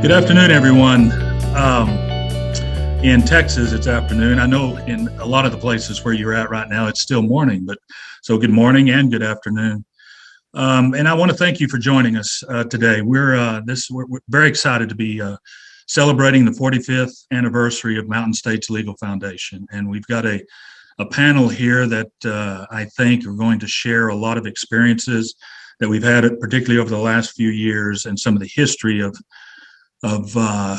Good afternoon, everyone. Um, in Texas, it's afternoon. I know in a lot of the places where you're at right now, it's still morning, but so good morning and good afternoon. And I want to thank you for joining us today. We're very excited to be celebrating the 45th anniversary of Mountain States Legal Foundation, and we've got a panel here that I think are going to share a lot of experiences that we've had, particularly over the last few years, and some of the history of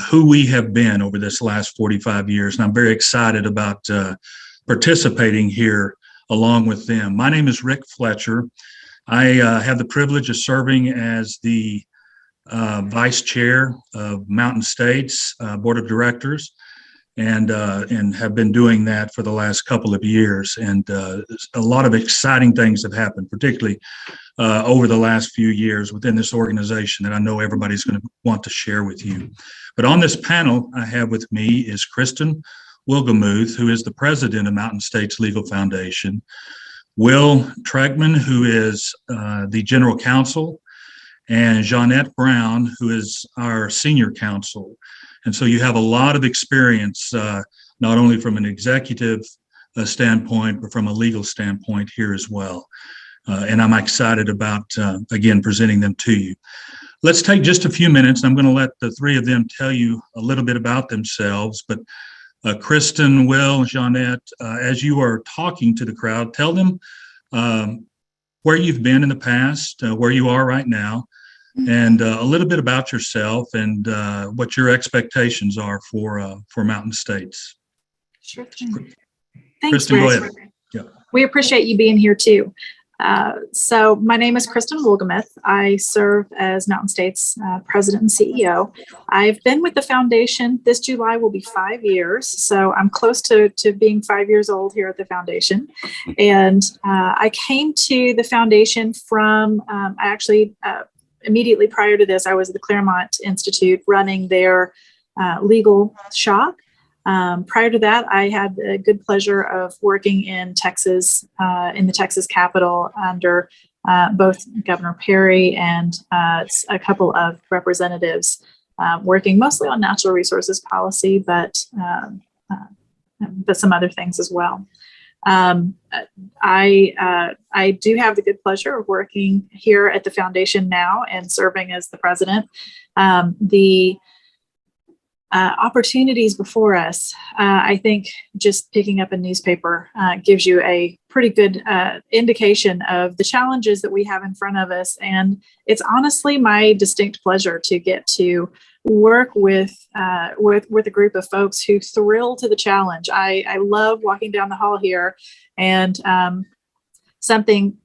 who we have been over this last 45 years. And I'm very excited about participating here along with them. My name is Rick Fletcher. I have the privilege of serving as the vice chair of Mountain States Board of Directors, and have been doing that for the last couple of years. And a lot of exciting things have happened, particularly over the last few years within this organization that I know everybody's going to want to share with you. But on this panel I have with me is Kristen Wilgemuth, who is the president of Mountain States Legal Foundation, Will Tregman, who is the general counsel, and Jeanette Brown, who is our senior counsel. And so you have a lot of experience, not only from an executive standpoint, but from a legal standpoint here as well. And I'm excited about, again, presenting them to you. Let's take just a few minutes. I'm going to let the three of them tell you a little bit about themselves. But Kristen, Will, Jeanette, as you are talking to the crowd, tell them where you've been in the past, where you are right now, and a little bit about yourself and what your expectations are for Mountain States. Sure thing. Thanks, Kristen, Rick. go ahead. Yeah. We appreciate you being here too. So my name is Kristen Wilgemuth. I serve as Mountain States president and CEO. I've been with the foundation. This July will be 5 years. So I'm close to being 5 years old here at the foundation. And I came to the foundation from, immediately prior to this, I was at the Claremont Institute running their legal shop. Prior to that, I had the good pleasure of working in Texas, in the Texas Capitol under both Governor Perry and a couple of representatives, working mostly on natural resources policy, but some other things as well. I do have the good pleasure of working here at the foundation now and serving as the president. The opportunities before us, I think just picking up a newspaper gives you a pretty good indication of the challenges that we have in front of us. And it's honestly my distinct pleasure to get to work with a group of folks who thrill to the challenge. I love walking down the hall here, and something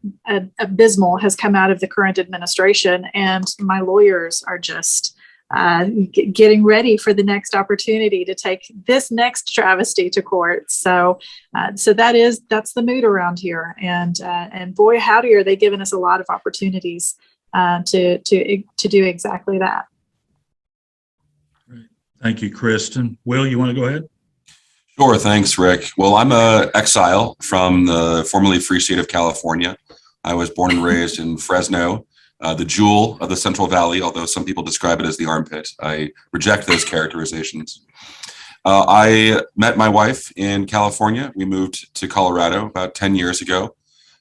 abysmal has come out of the current administration, and my lawyers are just getting ready for the next opportunity to take this next travesty to court. So that's the mood around here. And boy, howdy, are they giving us a lot of opportunities to do exactly that. Great. Thank you, Kristen. Will, you want to go ahead? Sure. Thanks, Rick. Well, I'm an exile from the formerly free state of California. I was born and raised in Fresno, the jewel of the Central Valley, although some people describe it as the armpit. I reject those characterizations. I met my wife in California. We moved to Colorado about 10 years ago,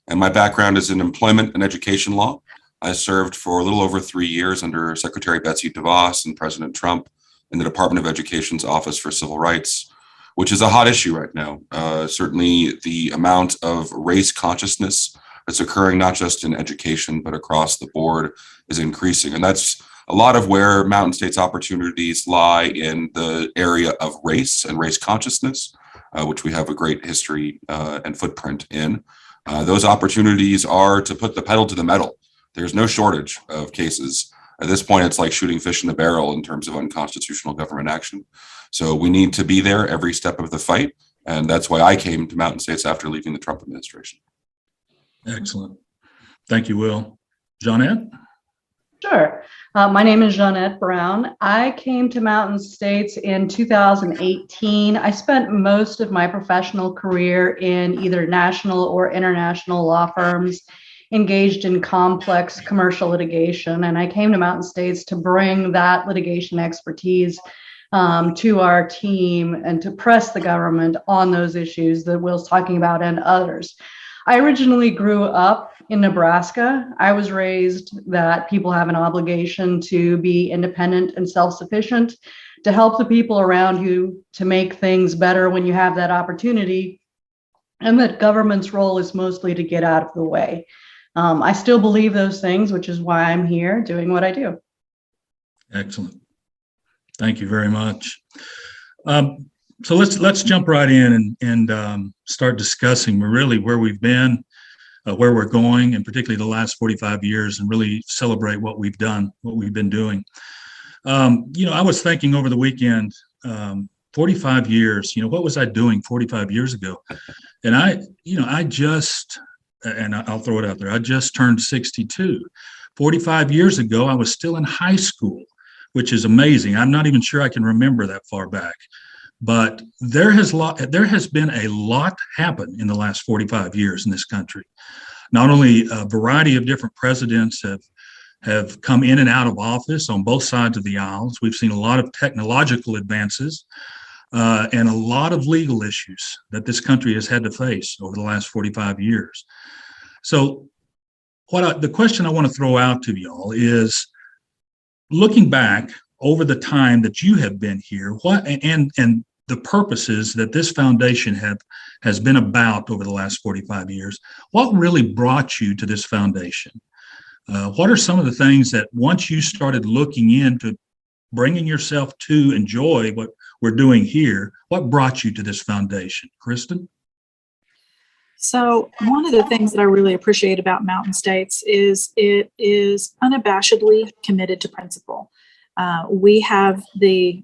and my background is in employment and education law. I served for a little over 3 years under Secretary Betsy DeVos and President Trump in the Department of Education's Office for Civil Rights, which is a hot issue right now. Certainly the amount of race consciousness that's occurring not just in education, but across the board is increasing. And that's a lot of where Mountain States opportunities lie, in the area of race and race consciousness, which we have a great history and footprint in. Those opportunities are to put the pedal to the metal. There's no shortage of cases. At this point, it's like shooting fish in a barrel in terms of unconstitutional government action. So we need to be there every step of the fight. And that's why I came to Mountain States after leaving the Trump administration. Excellent. Thank you, Will. Jeanette? Sure. My name is Jeanette Brown. I came to Mountain States in 2018. I spent most of my professional career in either national or international law firms engaged in complex commercial litigation. And I came to Mountain States to bring that litigation expertise to our team and to press the government on those issues that Will's talking about and others. I originally grew up in Nebraska. I was raised that people have an obligation to be independent and self-sufficient, to help the people around you to make things better when you have that opportunity, and that government's role is mostly to get out of the way. I still believe those things, which is why I'm here doing what I do. Excellent. Thank you very much. So let's jump right in and start discussing really where we've been, where we're going, and particularly the last 45 years, and really celebrate what we've done, what we've been doing. I was thinking over the weekend, 45 years, what was I doing 45 years ago? And I'll throw it out there, I just turned 62. 45 years ago, I was still in high school, which is amazing. I'm not even sure I can remember that far back. But there has been a lot happen in the last 45 years in this country. Not only a variety of different presidents have come in and out of office on both sides of the aisles. We've seen a lot of technological advances and a lot of legal issues that this country has had to face over the last 45 years. So the question I want to throw out to y'all is, looking back over the time that you have been here, what and the purposes that this foundation has been about over the last 45 years, what really brought you to this foundation? What are some of the things that once you started looking into bringing yourself to enjoy what we're doing here, what brought you to this foundation? Kristen? So one of the things that I really appreciate about Mountain States is it is unabashedly committed to principle. We have the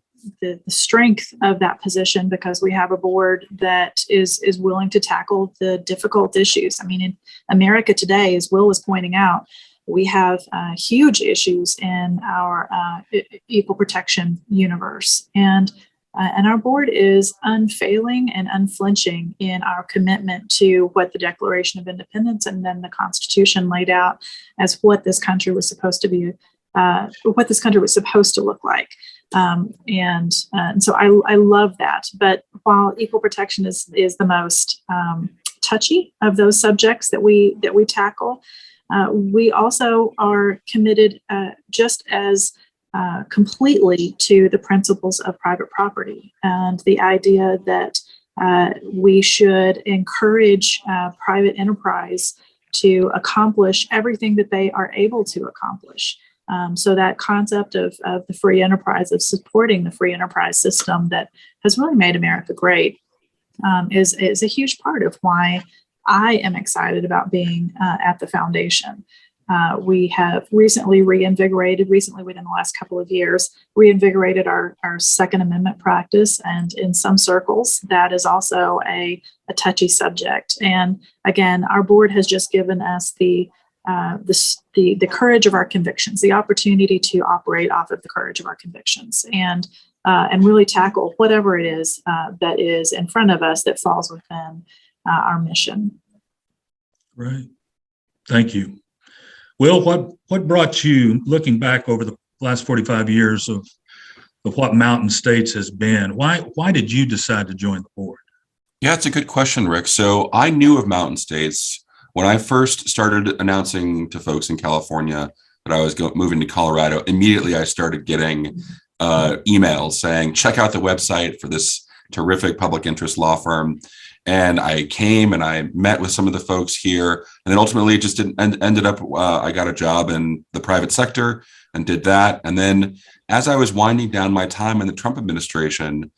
strength of that position because we have a board that is willing to tackle the difficult issues. I mean, in America today, as Will was pointing out, we have huge issues in our equal protection universe. And our board is unfailing and unflinching in our commitment to what the Declaration of Independence and then the Constitution laid out as what this country was supposed to be, what this country was supposed to look like. And so I love that. But while equal protection is the most touchy of those subjects that we tackle, we also are committed just as completely to the principles of private property and the idea that we should encourage private enterprise to accomplish everything that they are able to accomplish. So that concept of the free enterprise, of supporting the free enterprise system that has really made America great, is a huge part of why I am excited about being at the foundation. We have recently within the last couple of years, reinvigorated our Second Amendment practice. And in some circles, that is also a touchy subject. And again, our board has just given us the courage of our convictions, the opportunity to operate off of the courage of our convictions and really tackle whatever it is that is in front of us that falls within our mission. Right. Thank you. Will, what brought you, looking back over the last 45 years of what Mountain States has been, why did you decide to join the board? Yeah, it's a good question, Rick. So I knew of Mountain States when I first started announcing to folks in California that I was moving to Colorado. Immediately, I started getting emails saying, check out the website for this terrific public interest law firm. And I came and I met with some of the folks here. And then ultimately it just ended up, I got a job in the private sector and did that. And then as I was winding down my time in the Trump administration,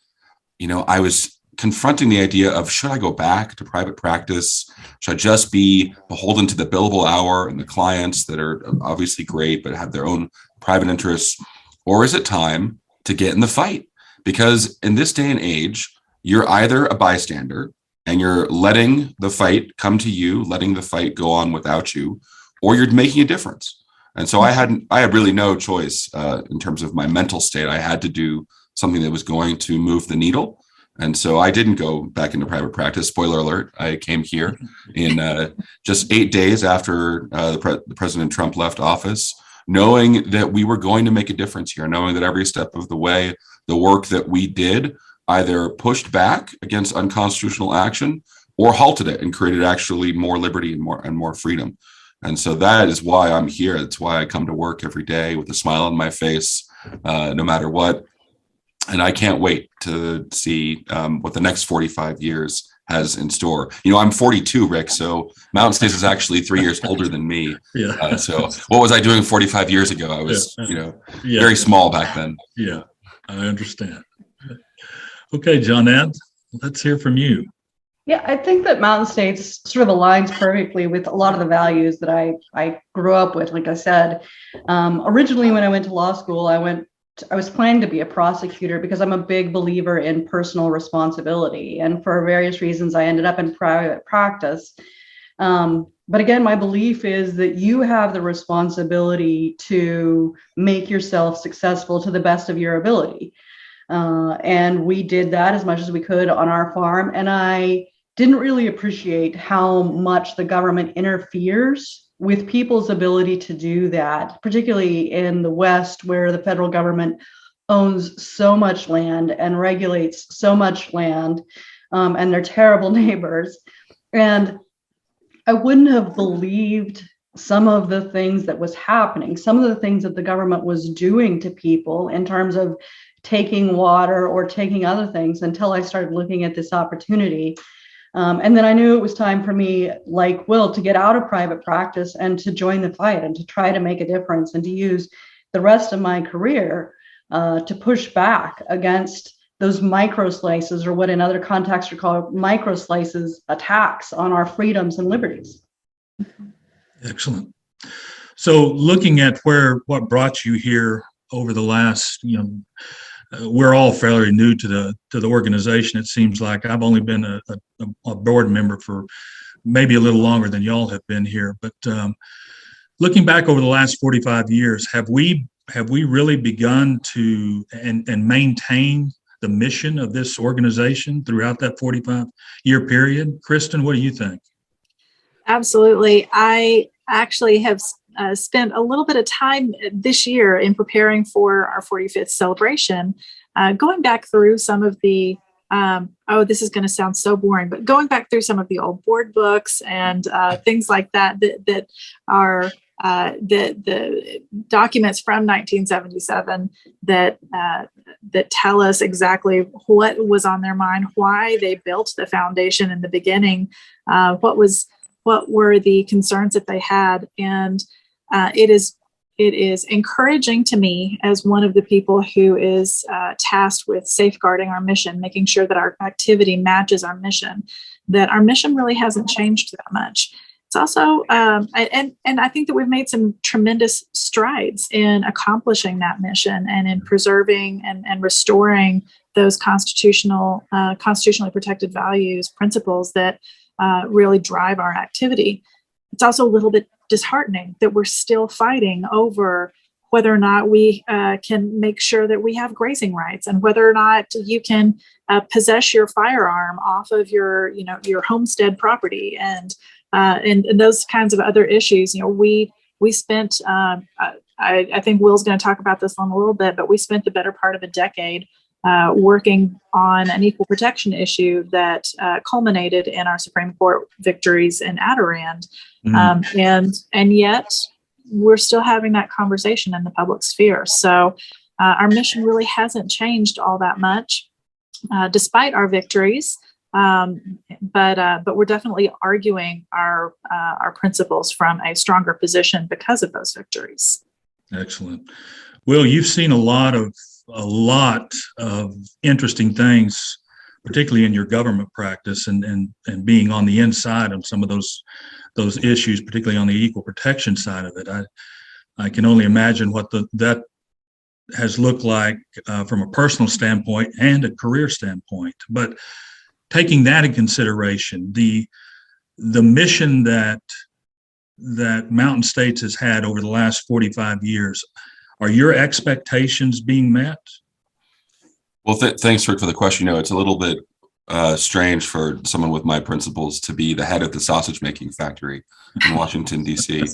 I was confronting the idea of, should I go back to private practice? Should I just be beholden to the billable hour and the clients that are obviously great, but have their own private interests? Or is it time to get in the fight? Because in this day and age, you're either a bystander and you're letting the fight come to you, letting the fight go on without you, or you're making a difference. And so I had really no choice in terms of my mental state. I had to do something that was going to move the needle. And so I didn't go back into private practice. Spoiler alert, I came here in just 8 days after President Trump left office, knowing that we were going to make a difference here, knowing that every step of the way, the work that we did either pushed back against unconstitutional action or halted it and created actually more liberty and more freedom. And so that is why I'm here. That's why I come to work every day with a smile on my face, no matter what. And I can't wait to see what the next 45 years has in store. I'm 42, Rick, so Mountain States is actually 3 years older than me. Yeah. So what was I doing 45 years ago? I was, very small back then. Yeah, I understand. Okay, Johnette, let's hear from you. Yeah, I think that Mountain States sort of aligns perfectly with a lot of the values that I grew up with. Like I said, originally when I went to law school, I was planning to be a prosecutor because I'm a big believer in personal responsibility. And for various reasons, I ended up in private practice. But again, my belief is that you have the responsibility to make yourself successful to the best of your ability. And we did that as much as we could on our farm. And I didn't really appreciate how much the government interferes with people's ability to do that, particularly in the West, where the federal government owns so much land and regulates so much land, and they're terrible neighbors. And I wouldn't have believed some of the things that was happening, some of the things that the government was doing to people in terms of taking water or taking other things until I started looking at this opportunity. And then I knew it was time for me, like Will, to get out of private practice and to join the fight and to try to make a difference and to use the rest of my career to push back against those micro slices, or what in other contexts are called micro slices, attacks on our freedoms and liberties. Excellent. So looking at what brought you here over the last, we're all fairly new to the organization. It seems like I've only been a board member for maybe a little longer than y'all have been here. But looking back over the last 45 years, have we really begun to and maintain the mission of this organization throughout that 45-year period? Kristen, what do you think? Absolutely. I actually have spent a little bit of time this year in preparing for our 45th celebration, going back through some of the, this is going to sound so boring, but going back through some of the old board books and things like that are the documents from 1977 that tell us exactly what was on their mind, why they built the foundation in the beginning, what were the concerns that they had. And it is encouraging to me, as one of the people who is tasked with safeguarding our mission, making sure that our activity matches our mission, that our mission really hasn't changed that much. It's also, and I think that we've made some tremendous strides in accomplishing that mission and in preserving and restoring those constitutionally protected values, principles that really drive our activity. It's also a little bit disheartening that we're still fighting over whether or not we can make sure that we have grazing rights, and whether or not you can possess your firearm off of your homestead property, and those kinds of other issues. We spent, I think Will's going to talk about this in a little bit, but we spent the better part of a decade working on an equal protection issue that culminated in our Supreme Court victories in Adirond. And yet we're still having that conversation in the public sphere. So our mission really hasn't changed all that much, despite our victories. But we're definitely arguing our principles from a stronger position because of those victories. Excellent. Will, you've seen a lot of interesting things, particularly in your government practice, and being on the inside of some of those issues, particularly on the equal protection side of it. I can only imagine what that has looked like from a personal standpoint and a career standpoint. But taking that in consideration, the mission that Mountain States has had over the last 45 years, are your expectations being met? Well, thanks, Rick, for the question. It's a little bit strange for someone with my principles to be the head of the sausage making factory in Washington, D.C.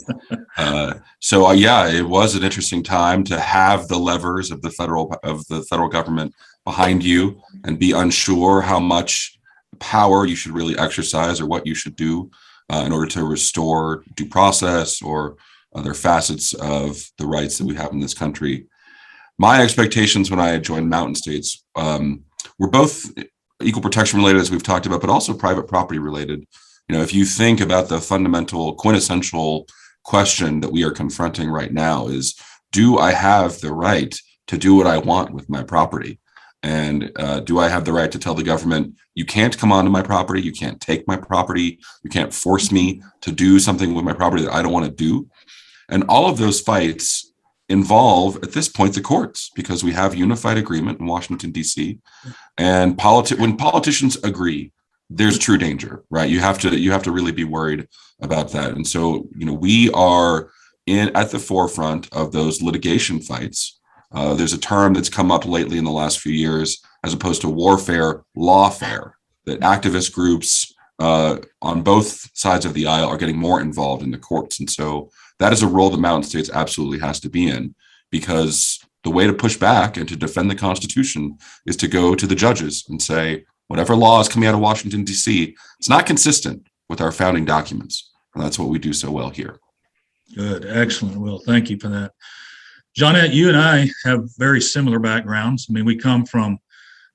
Yeah, it was an interesting time to have the levers of the federal government behind you and be unsure how much power you should really exercise or what you should do in order to restore due process or other facets of the rights that we have in this country. My expectations when I joined Mountain States were both equal protection related, as we've talked about, but also private property related. If you think about the fundamental quintessential question that we are confronting right now is, do I have the right to do what I want with my property? And do I have the right to tell the government, you can't come onto my property, you can't take my property, you can't force me to do something with my property that I don't want to do? And all of those fights involve, at this point, the courts, because we have unified agreement in Washington, D.C. And when politicians agree, there's true danger, right? You have to really be worried about that. And so, we are at the forefront of those litigation fights. There's a term that's come up lately in the last few years, as opposed to warfare, lawfare, that activist groups on both sides of the aisle are getting more involved in the courts. And so that is a role that Mountain States absolutely has to be in, because the way to push back and to defend the Constitution is to go to the judges and say, whatever law is coming out of Washington, D.C., it's not consistent with our founding documents. And that's what we do so well here. Good. Excellent. Well, thank you for that. Johnette, you and I have very similar backgrounds. I mean, we come from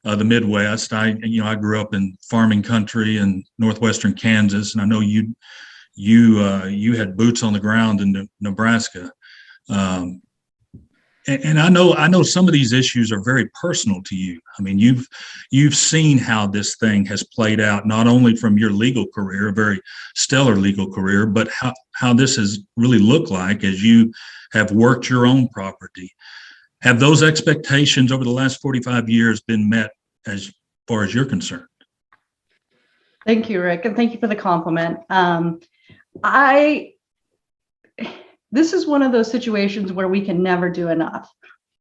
the Midwest. I grew up in farming country in northwestern Kansas, and I know you had boots on the ground in Nebraska. And I know some of these issues are very personal to you. I mean, you've seen how this thing has played out, not only from your legal career, a very stellar legal career, but how this has really looked like as you have worked your own property. Have those expectations over the last 45 years been met as far as you're concerned? Thank you, Rick, and thank you for the compliment. This is one of those situations where we can never do enough.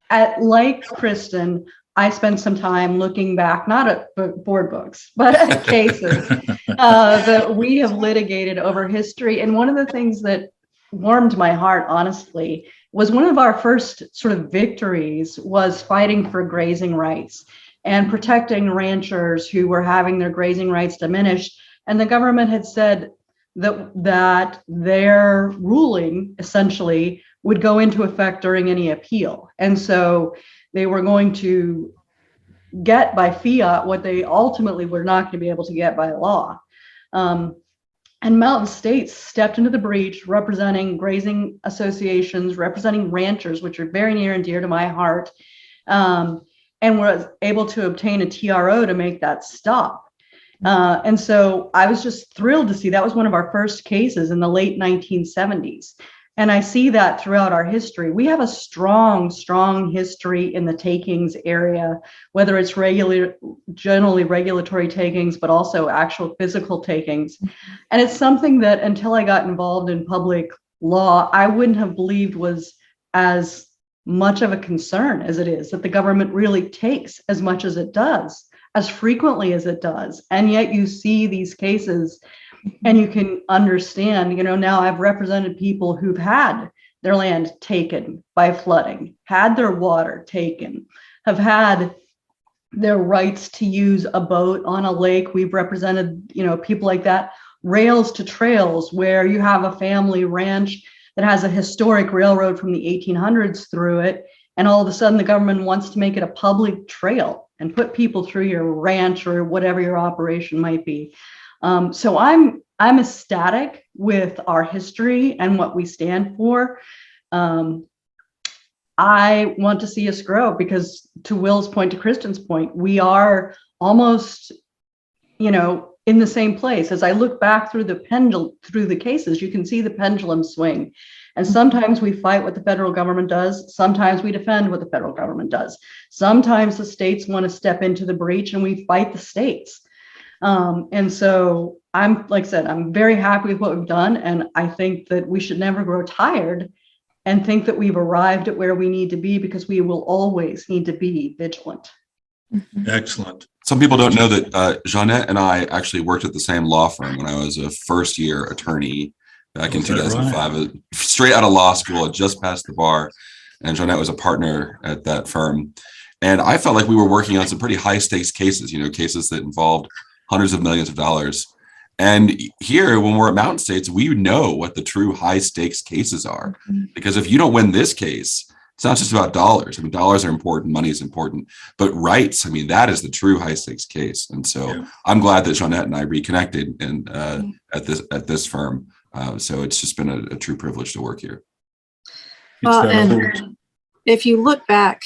Like Kristen, I spent some time looking back, not at board books, but at cases that we have litigated over history. And one of the things that warmed my heart, honestly, was one of our first sort of victories was fighting for grazing rights and protecting ranchers who were having their grazing rights diminished. And the government had said that their ruling essentially would go into effect during any appeal. And so they were going to get by fiat what they ultimately were not going to be able to get by law. And Mountain States stepped into the breach, representing grazing associations, representing ranchers, which are very near and dear to my heart, and was able to obtain a TRO to make that stop. And so I was just thrilled to see that was one of our first cases in the late 1970s. And I see that throughout our history. We have a strong history in the takings area, whether it's generally regulatory takings, but also actual physical takings. And it's something that until I got involved in public law, I wouldn't have believed was as much of a concern as it is, that the government really takes as much as it does, as frequently as it does. And yet you see these cases and you can understand, now I've represented people who've had their land taken by flooding, had their water taken, have had their rights to use a boat on a lake. We've represented, people like that, rails to trails, where you have a family ranch that has a historic railroad from the 1800s through it. And all of a sudden the government wants to make it a public trail and put people through your ranch or whatever your operation might be. So I'm ecstatic with our history and what we stand for. I want to see us grow because, to Will's point, to Kristen's point, we are almost, in the same place. As I look back through the cases, you can see the pendulum swing. And sometimes we fight what the federal government does. Sometimes we defend what the federal government does. Sometimes the states want to step into the breach and we fight the states. And so like I said, I'm very happy with what we've done. And I think that we should never grow tired and think that we've arrived at where we need to be, because we will always need to be vigilant. Excellent. Some people don't know that Jeanette and I actually worked at the same law firm when I was a first-year attorney back in Is that 2005. right? Straight out of law school, I just passed the bar, and Jeanette was a partner at that firm. And I felt like we were working on some pretty high-stakes cases, cases that involved hundreds of millions of dollars. And here, when we're at Mountain States, we know what the true high-stakes cases are. Because if you don't win this case, it's not just about dollars. I mean, dollars are important, money is important, but rights, I mean, that is the true high stakes case. And so I'm glad that Jeanette and I reconnected and at this firm. So it's just been a true privilege to work here. Well, and if you look back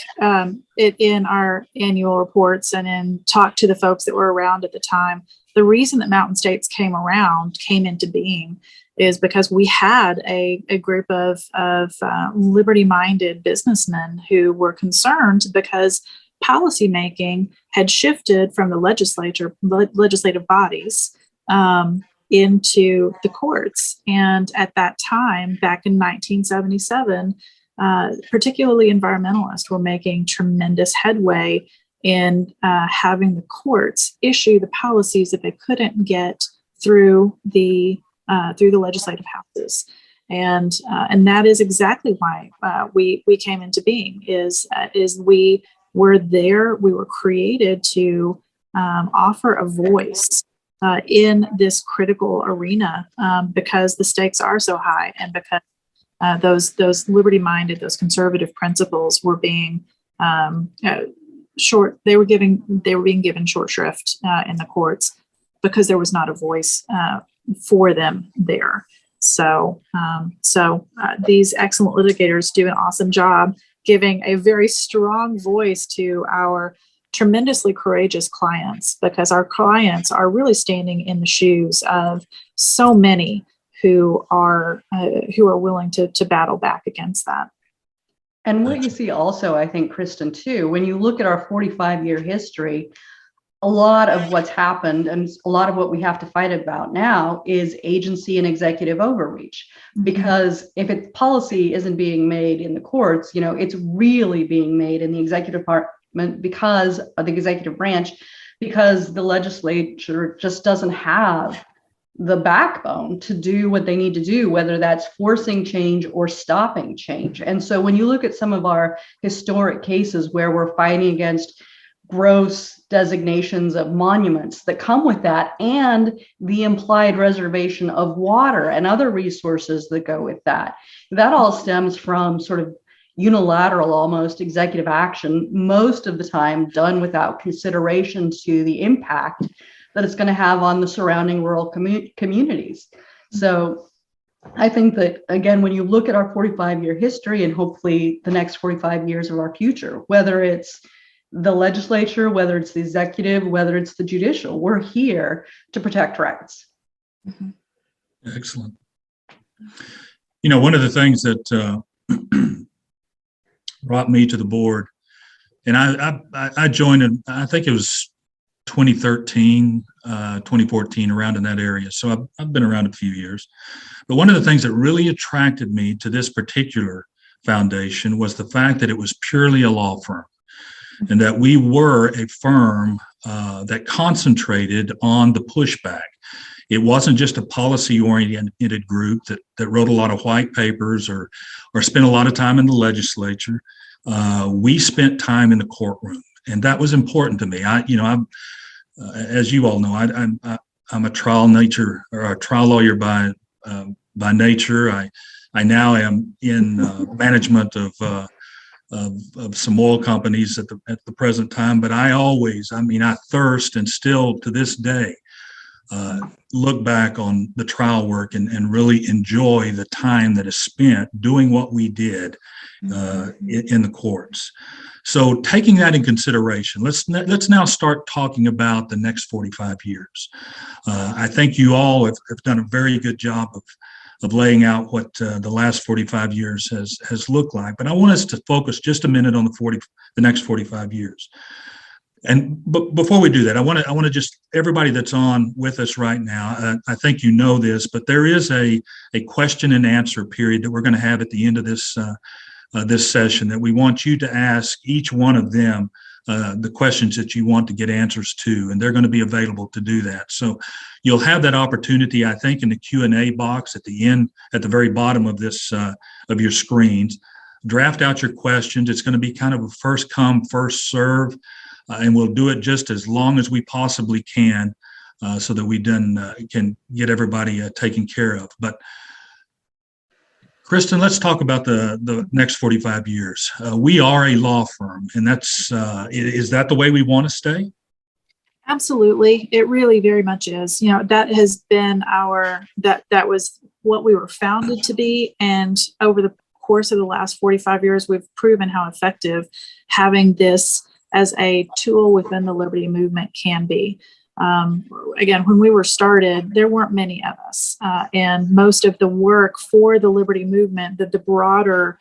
in our annual reports and in talk to the folks that were around at the time, the reason that Mountain States came into being, is because we had a group of liberty-minded businessmen who were concerned because policymaking had shifted from the legislative bodies into the courts. And at that time, back in 1977, particularly environmentalists were making tremendous headway in having the courts issue the policies that they couldn't get through the legislative houses, and that is exactly why we came into being. Is we were there. We were created to offer a voice in this critical arena because the stakes are so high, and because those liberty-minded, those conservative principles were being They were being given short shrift in the courts because there was not a voice for them there. So these excellent litigators do an awesome job giving a very strong voice to our tremendously courageous clients, because our clients are really standing in the shoes of so many who are willing to battle back against that. And what you see also, I think, Kristen, too, when you look at our 45-year history, a lot of what's happened and a lot of what we have to fight about now is agency and executive overreach. Because if its policy isn't being made in the courts, it's really being made in the executive department because of the executive branch, because the legislature just doesn't have the backbone to do what they need to do, whether that's forcing change or stopping change. And so when you look at some of our historic cases where we're fighting against gross designations of monuments that come with that, and the implied reservation of water and other resources that go with that, that all stems from sort of unilateral, almost executive action, most of the time done without consideration to the impact that it's going to have on the surrounding rural communities. So I think that, again, when you look at our 45-year history and hopefully the next 45 years of our future, whether it's the legislature, whether it's the executive, whether it's the judicial, we're here to protect rights. Excellent. One of the things that brought me to the board, and I joined in, I think it was 2013, 2014, around in that area. So I've been around a few years. But one of the things that really attracted me to this particular foundation was the fact that it was purely a law firm, and that we were a firm that concentrated on the pushback. It wasn't just a policy-oriented group that wrote a lot of white papers or spent a lot of time in the legislature. We spent time in the courtroom, and that was important to me. I'm as you all know, I'm a trial lawyer by nature. I now am in management of some oil companies at the present time, but I thirst and still to this day look back on the trial work and really enjoy the time that is spent doing what we did in the courts. So taking that in consideration, let's now start talking about the next 45 years. I think you all have done a very good job of laying out what the last 45 years has looked like. But I want us to focus just a minute on the next 45 years. And before we do that, I want to just, everybody that's on with us right now, I think you know this, but there is a question and answer period that we're going to have at the end of this session that we want you to ask each one of them the questions that you want to get answers to, and they're going to be available to do that. So you'll have that opportunity, I think, in the Q&A box at the end, at the very bottom of this, of your screens. Draft out your questions. It's going to be kind of a first come, first serve, and we'll do it just as long as we possibly can, so that we then can get everybody taken care of. But Kristen, let's talk about the next 45 years. We are a law firm, and is that the way we want to stay? Absolutely. It really very much is. That has been that was what we were founded to be. And over the course of the last 45 years, we've proven how effective having this as a tool within the liberty movement can be. Again, when we were started, there weren't many of us, and most of the work for the liberty movement, the broader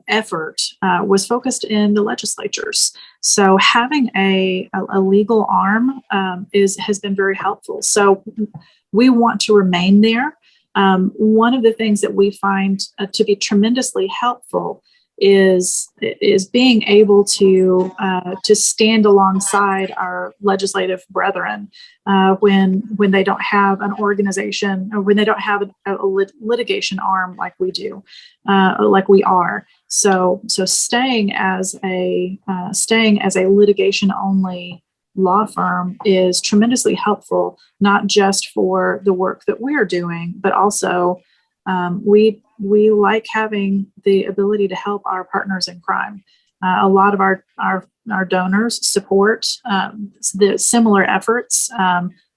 effort, was focused in the legislatures. So having a legal arm has been very helpful. So we want to remain there. One of the things that we find to be tremendously helpful is being able to stand alongside our legislative brethren when they don't have an organization, or when they don't have a litigation arm like we do, like we are. So staying as a litigation only law firm is tremendously helpful, not just for the work that we're doing, but also we like having the ability to help our partners in crime. A lot of our donors support the similar efforts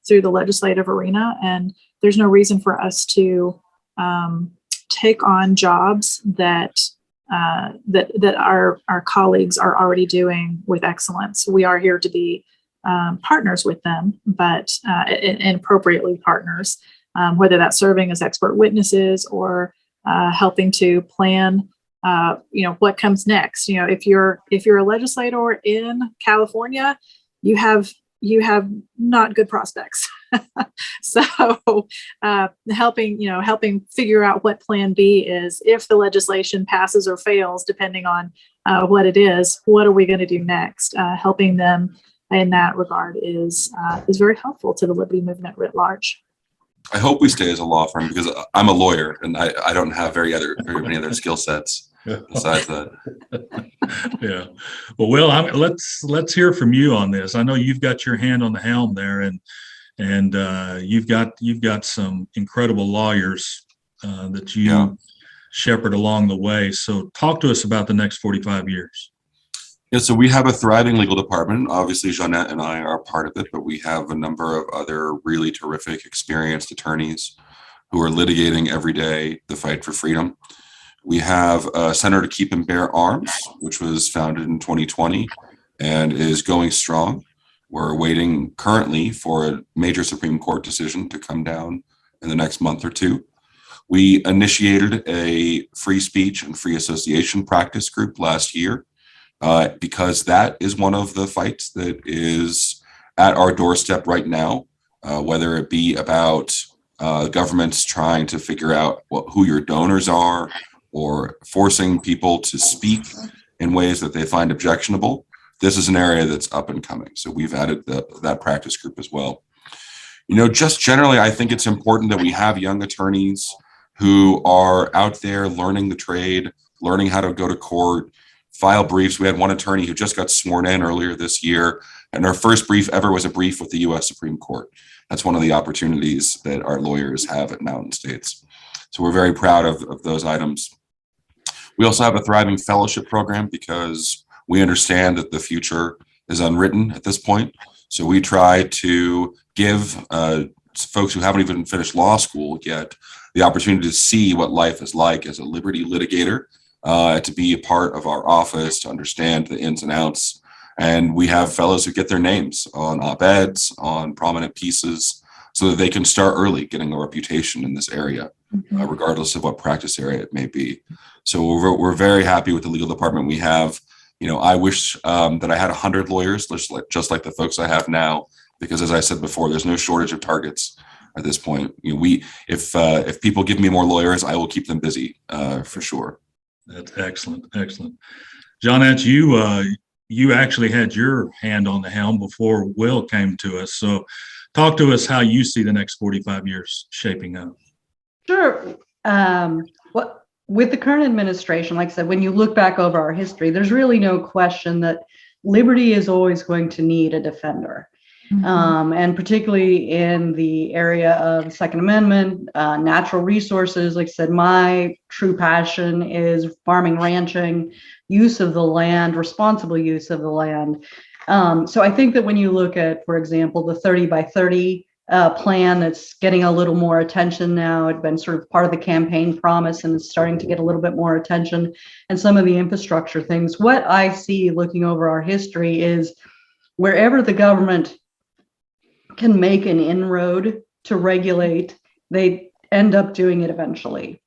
through the legislative arena, and there's no reason for us to take on jobs that our colleagues are already doing with excellence. We are here to be partners with them, but and appropriately partners, whether that's serving as expert witnesses or helping to plan, what comes next. If you're a legislator in California, you have not good prospects. So helping figure out what plan B is if the legislation passes or fails, depending on what it is. What are we going to do next? Helping them in that regard is very helpful to the liberty movement writ large. I hope we stay as a law firm, because I'm a lawyer and I don't have very many other skill sets besides that. Yeah. Well, Will, let's hear from you on this. I know you've got your hand on the helm there, and you've got some incredible lawyers that you shepherd along the way. So talk to us about the next 45 years. Yeah, so we have a thriving legal department. Obviously, Jeanette and I are part of it, but we have a number of other really terrific, experienced attorneys who are litigating every day the fight for freedom. We have a Center to Keep and Bear Arms, which was founded in 2020 and is going strong. We're waiting currently for a major Supreme Court decision to come down in the next month or two. We initiated a free speech and free association practice group last year, because that is one of the fights that is at our doorstep right now, whether it be about governments trying to figure out who your donors are, or forcing people to speak in ways that they find objectionable. This is an area that's up and coming. So we've added that practice group as well. Just generally, I think it's important that we have young attorneys who are out there learning the trade, learning how to go to court, file briefs. We had one attorney who just got sworn in earlier this year, and our first brief ever was a brief with the U.S. Supreme Court. That's one of the opportunities that our lawyers have at Mountain States. So we're very proud of those items. We also have a thriving fellowship program, because we understand that the future is unwritten at this point. So we try to give folks who haven't even finished law school yet the opportunity to see what life is like as a liberty litigator, to be a part of our office, to understand the ins and outs. And we have fellows who get their names on op-eds, on prominent pieces, so that they can start early getting a reputation in this area, regardless of what practice area it may be. So we're very happy with the legal department we have. I wish that I had 100 lawyers, just like the folks I have now, because as I said before, there's no shortage of targets at this point. If people give me more lawyers, I will keep them busy, for sure. That's excellent. Jeanette, you actually had your hand on the helm before Will came to us. So talk to us how you see the next 45 years shaping up. Sure. What with the current administration, like I said, when you look back over our history, there's really no question that liberty is always going to need a defender. And particularly in the area of the Second Amendment, natural resources. Like I said, my true passion is farming, ranching, use of the land, responsible use of the land. So I think that when you look at, for example, the 30 by 30 plan that's getting a little more attention now, it's been sort of part of the campaign promise and it's starting to get a little bit more attention, and some of the infrastructure things. What I see looking over our history is wherever the government can make an inroad to regulate, they end up doing it eventually.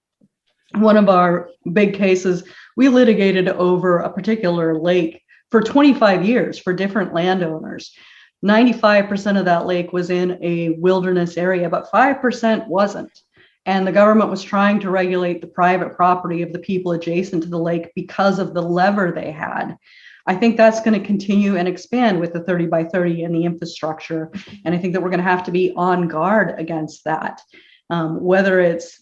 One of our big cases, we litigated over a particular lake for 25 years for different landowners. 95% of that lake was in a wilderness area, but 5% wasn't. And the government was trying to regulate the private property of the people adjacent to the lake because of the lever they had. I think that's going to continue and expand with the 30 by 30 and the infrastructure. And I think that we're going to have to be on guard against that. Whether it's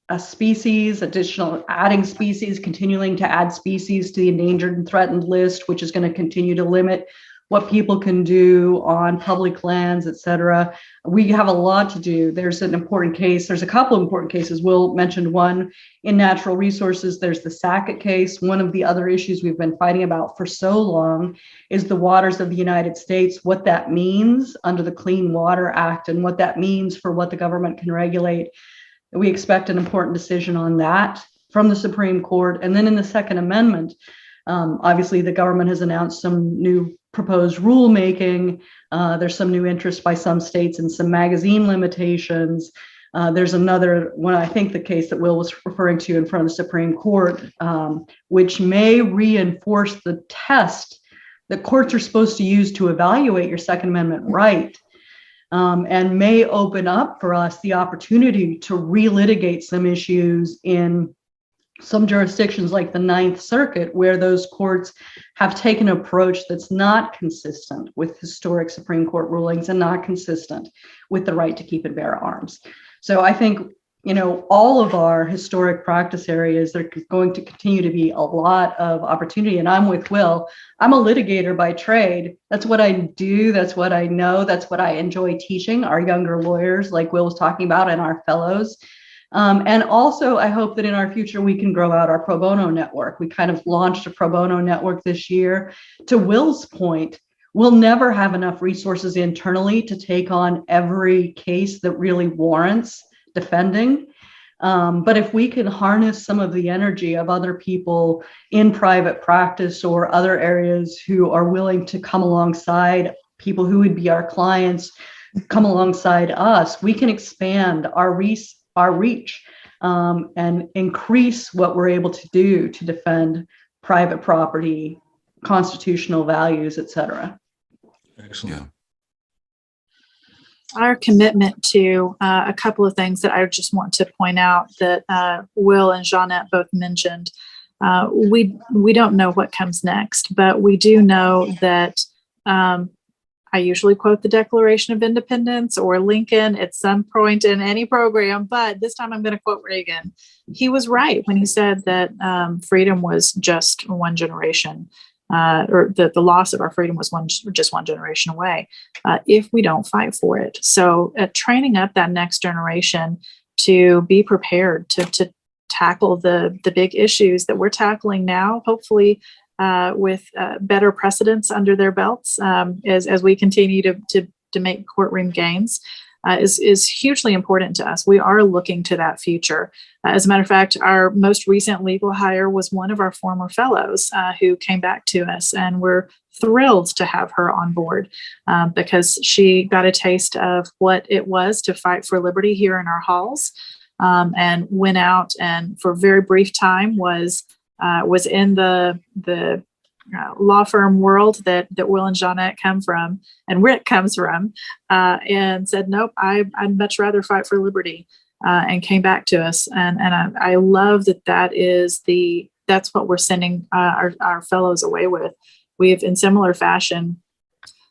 a species, additional adding species, continuing to add species to the endangered and threatened list, which is going to continue to limit what people can do on public lands, et cetera. We have a lot to do. There's an important case. There's a couple of important cases. Will mentioned one in natural resources. There's the Sackett case. One of the other issues we've been fighting about for so long is the waters of the United States, what that means under the Clean Water Act and what that means for what the government can regulate. We expect an important decision on that from the Supreme Court. And then in the Second Amendment, obviously the government has announced some new proposed rulemaking. There's some new interest by some states in some magazine limitations. There's another one, I think the case that Will was referring to in front of the Supreme Court, which may reinforce the test that courts are supposed to use to evaluate your Second Amendment right, and may open up for us the opportunity to relitigate some issues in some jurisdictions like the Ninth Circuit, where those courts have taken an approach that's not consistent with historic Supreme Court rulings and not consistent with the right to keep and bear arms. So I think, all of our historic practice areas, there's going to continue to be a lot of opportunity. And I'm with Will. I'm a litigator by trade. That's what I do. That's what I know. That's what I enjoy teaching our younger lawyers, like Will was talking about, and our fellows. And also, I hope that in our future, we can grow out our pro bono network. We kind of launched a pro bono network this year. To Will's point, we'll never have enough resources internally to take on every case that really warrants defending. But if we can harness some of the energy of other people in private practice or other areas who are willing to come alongside people who would be our clients, come alongside us, we can expand our reach and increase what we're able to do to defend private property, constitutional values, et cetera. Excellent. Yeah. Our commitment to a couple of things that I just want to point out that Will and Jeanette both mentioned. We don't know what comes next, but we do know that I usually quote the Declaration of Independence or Lincoln at some point in any program, but this time I'm going to quote Reagan. He was right when he said that freedom was just one generation, or that the loss of our freedom was just one generation away if we don't fight for it. So training up that next generation to be prepared to tackle the big issues that we're tackling now, hopefully with better precedents under their belts as we continue to make courtroom gains is hugely important to us. We are looking to that future. As a matter of fact, our most recent legal hire was one of our former fellows who came back to us, and we're thrilled to have her on board because she got a taste of what it was to fight for liberty here in our halls, and went out and for a very brief time was in the law firm world that Will and Jeanette come from and Rick comes from, and said, nope, I'd much rather fight for liberty, and came back to us. And I love that is the that's what we're sending our fellows away with. We've, in similar fashion,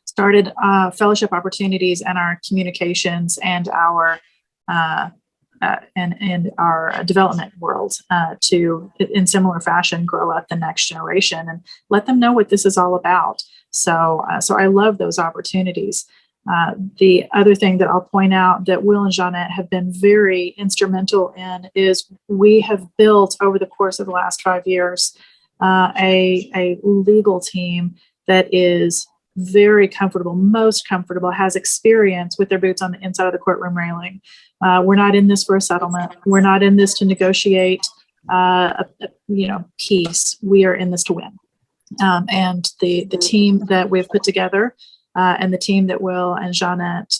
started fellowship opportunities in our communications and our and our development world to, in similar fashion, grow up the next generation and let them know what this is all about. So I love those opportunities. The other thing that I'll point out that Will and Jeanette have been very instrumental in is we have built over the course of the last 5 years a legal team that is very comfortable, most comfortable, has experience with their boots on the inside of the courtroom railing. We're not in this for a settlement. We're not in this to negotiate peace. We are in this to win. And the team that we've put together and the team that Will and Jeanette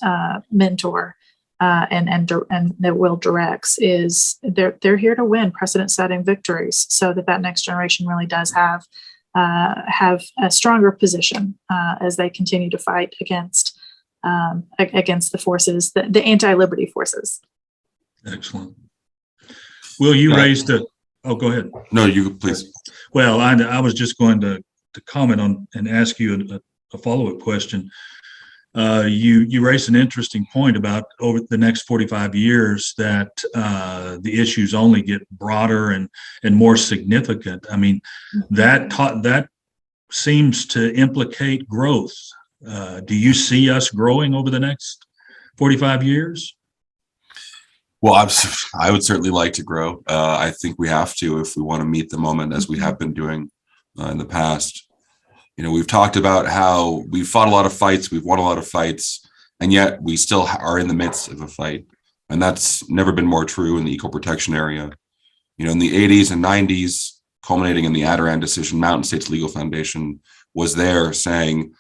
mentor and that Will directs is they're here to win precedent-setting victories, so that next generation really does have a stronger position as they continue to fight against the forces, the anti-liberty forces. Excellent. Will, you raised a. Oh, go ahead. No, you please. Well, I was just going to comment on and ask you a follow-up question. You raised an interesting point about over the next 45 years that the issues only get broader and more significant. I mean, that seems to implicate growth. Do you see us growing over the next 45 years? Well, I would certainly like to grow. I think we have to if we want to meet the moment as we have been doing in the past. We've talked about how we've fought a lot of fights, we've won a lot of fights, and yet we still are in the midst of a fight. And that's never been more true in the equal protection area. In the 80s and 90s, culminating in the Adirondack decision, Mountain States Legal Foundation was there saying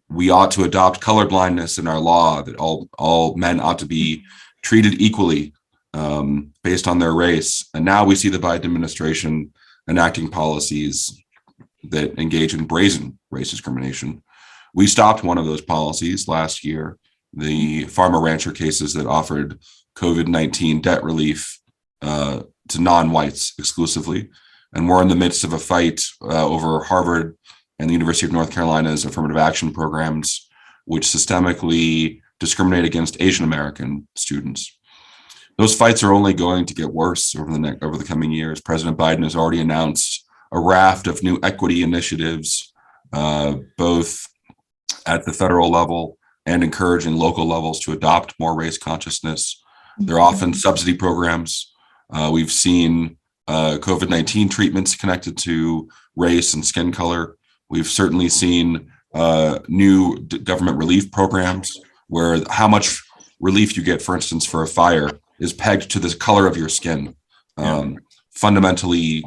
we ought to adopt colorblindness in our law, that all men ought to be treated equally based on their race. And now we see the Biden administration enacting policies that engage in brazen race discrimination. We stopped one of those policies last year, the farmer rancher cases that offered COVID-19 debt relief to non-whites exclusively. And we're in the midst of a fight over Harvard and the University of North Carolina's affirmative action programs, which systemically discriminate against Asian American students. Those fights are only going to get worse over the coming years. President Biden has already announced a raft of new equity initiatives, both at the federal level and encouraging local levels to adopt more race consciousness. They're often subsidy programs. We've seen COVID-19 treatments connected to race and skin color. We've certainly seen new government relief programs where how much relief you get, for instance, for a fire is pegged to the color of your skin. Fundamentally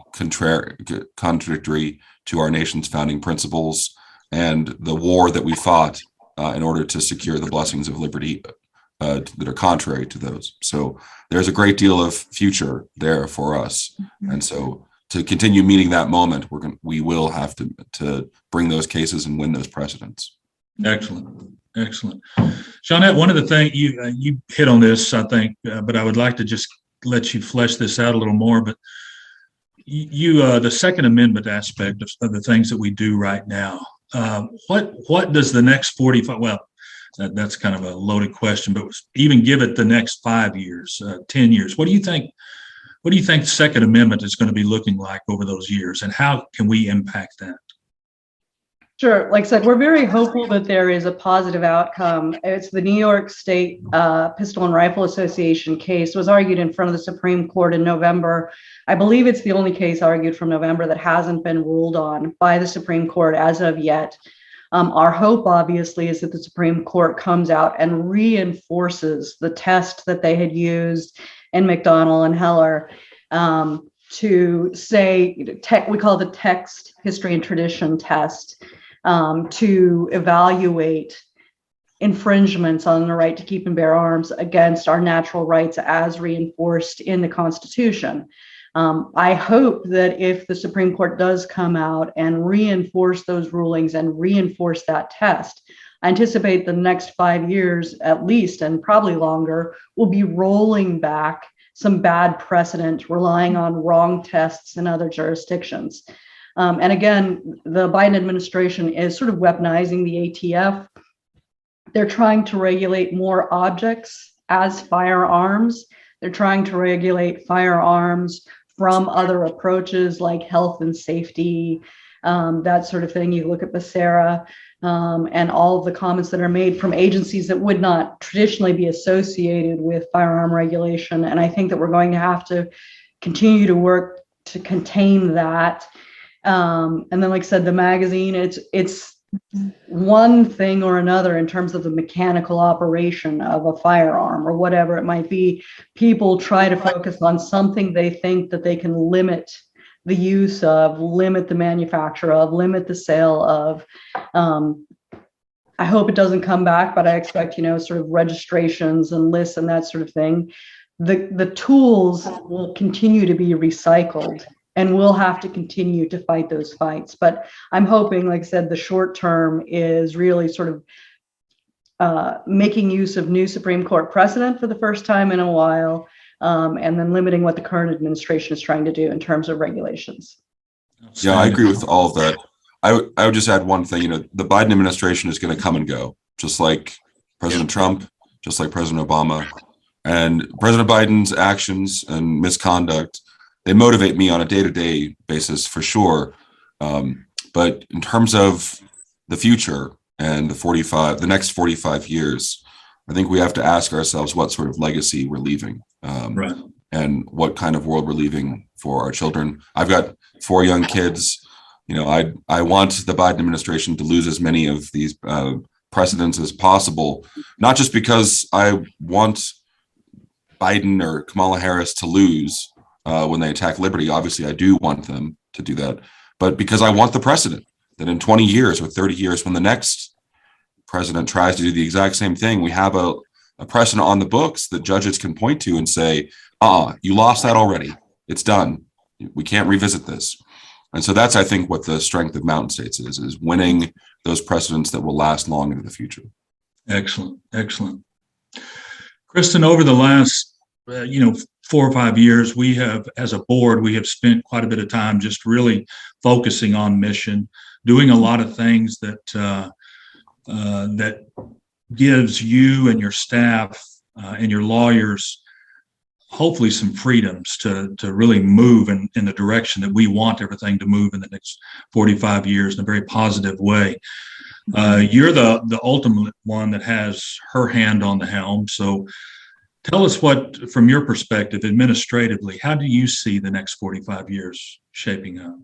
contradictory to our nation's founding principles and the war that we fought in order to secure the blessings of liberty that are contrary to those. So there's a great deal of future there for us. And so to continue meeting that moment, we will have to bring those cases and win those precedents. Excellent. Jeanette, one of the things you hit on this, I think, but I would like to just let you flesh this out a little more. But the Second Amendment aspect of the things that we do right now, what does the next 45? Well, that's kind of a loaded question, but even give it the next 5 years, 10 years. What do you think? What do you think the Second Amendment is going to be looking like over those years, and how can we impact that? Sure. Like I said, we're very hopeful that there is a positive outcome. It's the New York State Pistol and Rifle Association case was argued in front of the Supreme Court in November. I believe it's the only case argued from November that hasn't been ruled on by the Supreme Court as of yet. Our hope, obviously, is that the Supreme Court comes out and reinforces the test that they had used in McDonnell and Heller to say, we call it the text, history, and tradition test. To evaluate infringements on the right to keep and bear arms against our natural rights as reinforced in the Constitution. I hope that if the Supreme Court does come out and reinforce those rulings and reinforce that test, I anticipate the next 5 years at least, and probably longer, will be rolling back some bad precedent relying on wrong tests in other jurisdictions. And again, the Biden administration is sort of weaponizing the ATF. They're trying to regulate more objects as firearms. They're trying to regulate firearms from other approaches like health and safety, that sort of thing. You look at Becerra and all of the comments that are made from agencies that would not traditionally be associated with firearm regulation. And I think that we're going to have to continue to work to contain that. And then, like I said, the magazine, it's one thing or another in terms of the mechanical operation of a firearm or whatever it might be. People try to focus on something they think that they can limit the use of, limit the manufacture of, limit the sale of. I hope it doesn't come back, but I expect, sort of registrations and lists and that sort of thing. The tools will continue to be recycled, and we'll have to continue to fight those fights. But I'm hoping, like I said, the short term is really sort of making use of new Supreme Court precedent for the first time in a while, and then limiting what the current administration is trying to do in terms of regulations. Yeah, I agree with all of that. I would just add one thing. The Biden administration is going to come and go, just like President Trump, just like President Obama. And President Biden's actions and misconduct, they motivate me on a day-to-day basis for sure. But in terms of the future and the next 45 years, I think we have to ask ourselves what sort of legacy we're leaving, Right. and what kind of world we're leaving for our children. I've got 4 young kids. I want the Biden administration to lose as many of these precedents as possible, not just because I want Biden or Kamala Harris to lose when they attack liberty. Obviously, I do want them to do that, but because I want the precedent that in 20 years or 30 years, when the next president tries to do the exact same thing, we have a precedent on the books that judges can point to and say, you lost that already. It's done. We can't revisit this. And so that's, I think, what the strength of Mountain States is winning those precedents that will last long into the future. Excellent. Excellent. Kristen, over the last, 4 or 5 years, we have, as a board, we have spent quite a bit of time just really focusing on mission, doing a lot of things that gives you and your staff and your lawyers hopefully some freedoms to really move in the direction that we want everything to move in the next 45 years in a very positive way. You're the ultimate one that has her hand on the helm. So tell us what, from your perspective, administratively, how do you see the next 45 years shaping up?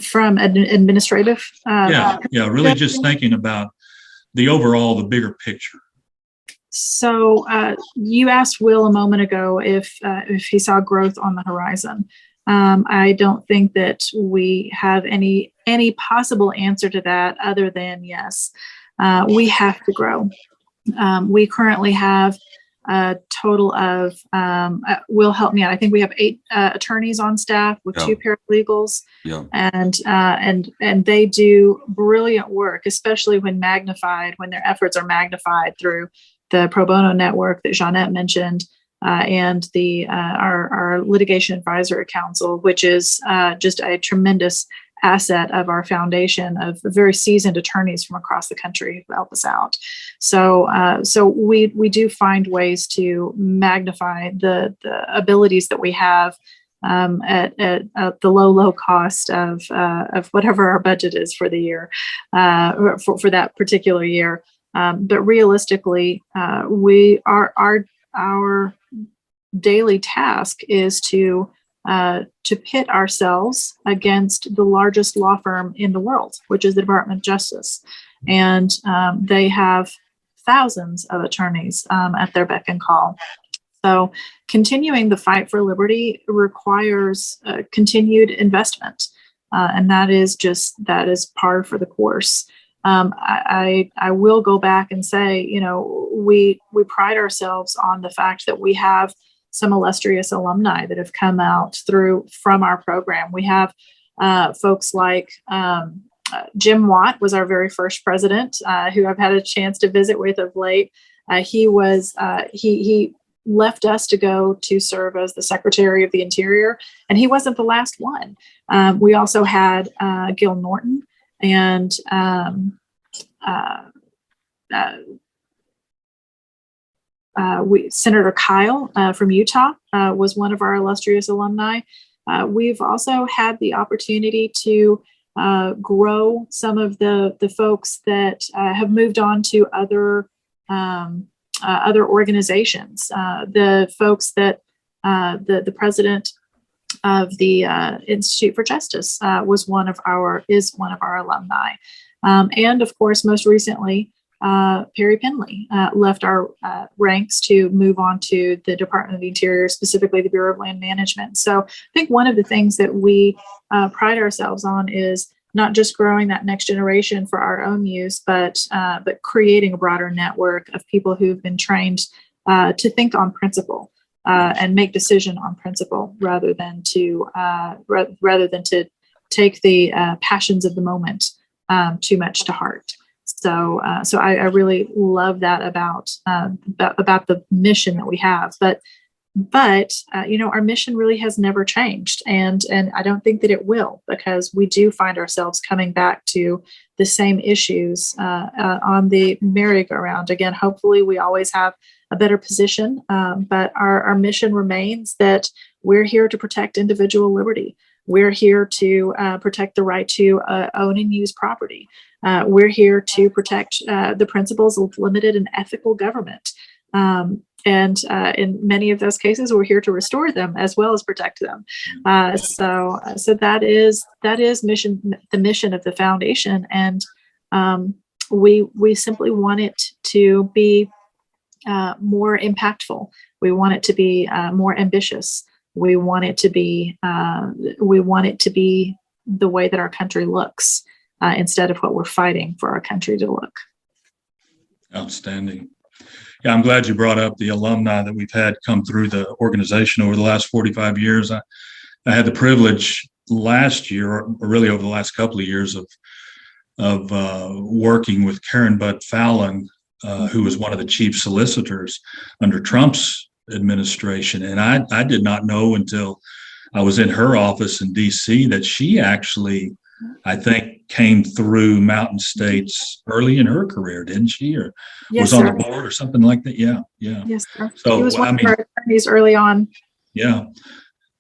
From administrative? Really just thinking about the bigger picture. So you asked Will a moment ago if he saw growth on the horizon. I don't think that we have any possible answer to that other than yes, we have to grow. We currently have a total of, Will help me out, I think we have 8 attorneys on staff with 2 paralegals. Yeah. And they do brilliant work, especially when their efforts are magnified through the pro bono network that Jeanette mentioned, and our litigation advisory council, which is just a tremendous asset of our foundation of very seasoned attorneys from across the country who help us out. So we do find ways to magnify the abilities that we have at the low cost of whatever our budget is for the year, for that particular year. But realistically, our daily task is to pit ourselves against the largest law firm in the world, which is the Department of Justice, and they have thousands of attorneys at their beck and call. So, continuing the fight for liberty requires continued investment, and that is par for the course. I will go back and say, we pride ourselves on the fact that we have some illustrious alumni that have come out from our program. We have folks like Jim Watt was our very first president, who I've had a chance to visit with of late. He left us to go to serve as the Secretary of the Interior, and he wasn't the last one. We also had Gil Norton and Senator Kyle from Utah was one of our illustrious alumni. We've also had the opportunity to grow some of the folks that have moved on to other organizations. The folks that the president of the Institute for Justice is one of our alumni, and of course, most recently, Perry Penley left our ranks to move on to the Department of the Interior, specifically the Bureau of Land Management. So I think one of the things that we pride ourselves on is not just growing that next generation for our own use, but creating a broader network of people who've been trained to think on principle and make decision on principle rather than to take the passions of the moment too much to heart. So I really love that about the mission that we have. But our mission really has never changed, and I don't think that it will, because we do find ourselves coming back to the same issues on the merry-go-round. Again, hopefully we always have a better position, but our mission remains that we're here to protect individual liberty. We're here to protect the right to own and use property. We're here to protect the principles of limited and ethical government. And in many of those cases, we're here to restore them as well as protect them. So that is the mission of the foundation, and we simply want it to be more impactful. We want it to be more ambitious. We want it to be the way that our country looks instead of what we're fighting for our country to look. Outstanding. Yeah, I'm glad you brought up the alumni that we've had come through the organization over the last 45 years. I had the privilege last year, or really over the last couple of years, of working with Karen Butt Fallon, who was one of the chief solicitors under Trump's administration. And I did not know until I was in her office in DC that she actually, I think, came through Mountain States early in her career, didn't she? Or Yes, was on sir. the board or something like that. Yeah. Yes, sir. So He was one of our attorneys early on. Yeah,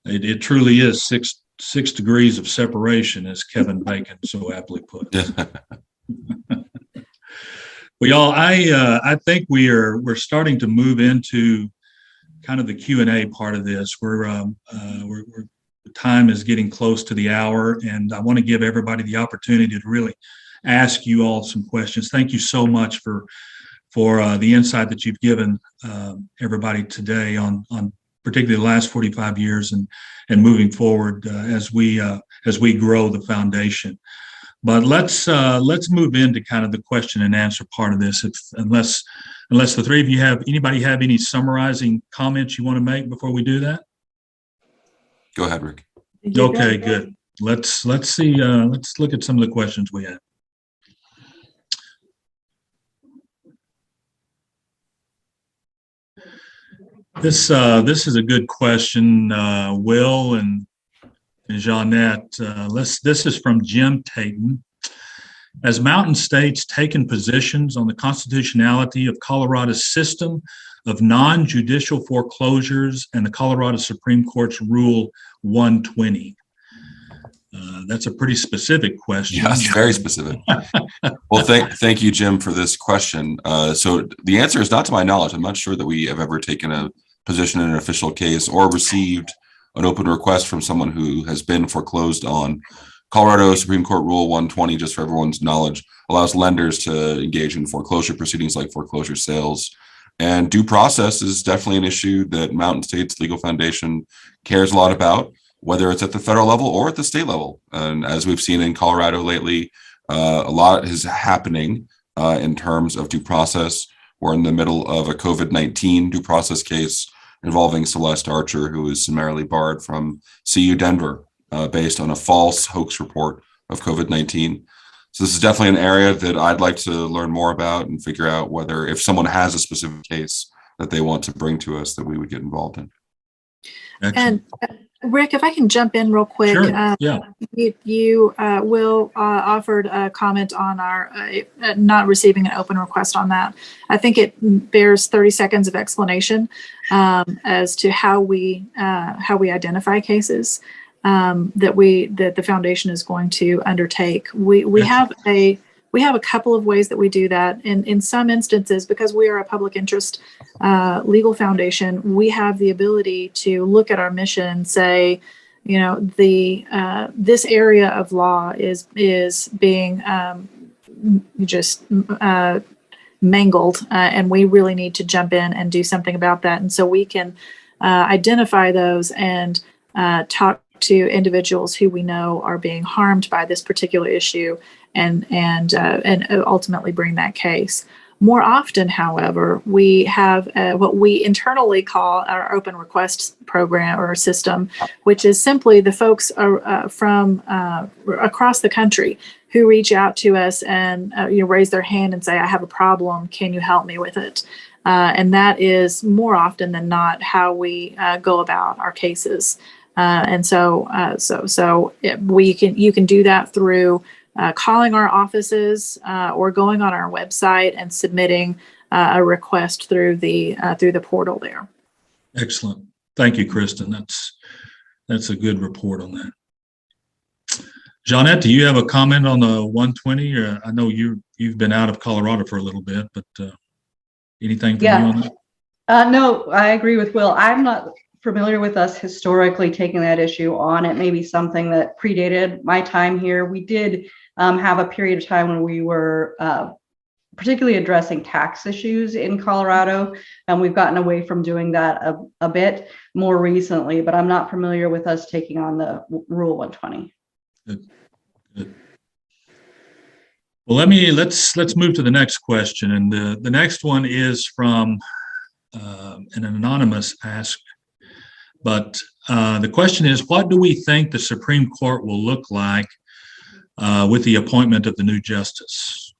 it truly is six degrees of separation, as Kevin Bacon so aptly put. Well, y'all, I think we're starting to move into kind of the Q&A part of this. The time is getting close to the hour, and I want to give everybody the opportunity to really ask you all some questions. Thank you so much for the insight that you've given everybody today on particularly the last 45 years and moving forward as we grow the foundation. But let's move into kind of the question and answer part of this. Unless the three of you have any summarizing comments you want to make before we do that? Go ahead, Rick. Okay, good. Let's see. Let's look at some of the questions we have. This is a good question, Will and Jeanette. This is from Jim Tayton. Has Mountain States taken positions on the constitutionality of Colorado's system of non-judicial foreclosures and the Colorado Supreme Court's Rule 120? That's a pretty specific question. Yeah, it's very specific. Well, thank you, Jim, for this question. So the answer is not to my knowledge. I'm not sure that we have ever taken a position in an official case or received an open request from someone who has been foreclosed on. Colorado Supreme Court Rule 120, just for everyone's knowledge, allows lenders to engage in foreclosure proceedings like foreclosure sales. And due process is definitely an issue that Mountain States Legal Foundation cares a lot about, whether it's at the federal level or at the state level. And as we've seen in Colorado lately, a lot is happening in terms of due process. We're in the middle of a COVID-19 due process case involving Celeste Archer, who is summarily barred from CU Denver based on a false hoax report of COVID-19. So this is definitely an area that I'd like to learn more about and figure out whether, if someone has a specific case, that they want to bring to us that we would get involved in. Excellent. And Rick, if I can jump in real quick, Sure. Yeah. you Will offered a comment on our not receiving an open request on that. I think it bears 30 seconds of explanation as to how we identify cases that the foundation is going to undertake. We have a couple of ways that we do that. In some instances, because we are a public interest legal foundation, we have the ability to look at our mission and say, this area of law is being just mangled, and we really need to jump in and do something about that. And so we can identify those and talk to individuals who we know are being harmed by this particular issue, and ultimately bring that case. More often, however, we have what we internally call our open request program or system, which is simply the folks from across the country who reach out to us and raise their hand and say, "I have a problem. Can you help me with it?" And that is more often than not how we go about our cases. You can do that through calling our offices or going on our website and submitting a request through the portal there. Excellent. Thank you, Kristen. That's a good report on that. Jeanette, do you have a comment on the 120? I know you've been out of Colorado for a little bit, but anything from you on that? No, I agree with Will. I'm not familiar with us historically taking that issue on. It may be something that predated my time here. We did have a period of time when we were particularly addressing tax issues in Colorado, and we've gotten away from doing that a bit more recently, but I'm not familiar with us taking on the Rule 120. Good. Well, let's move to the next question, and the next one is from an anonymous ask. But the question is, what do we think the Supreme Court will look like with the appointment of the new justice?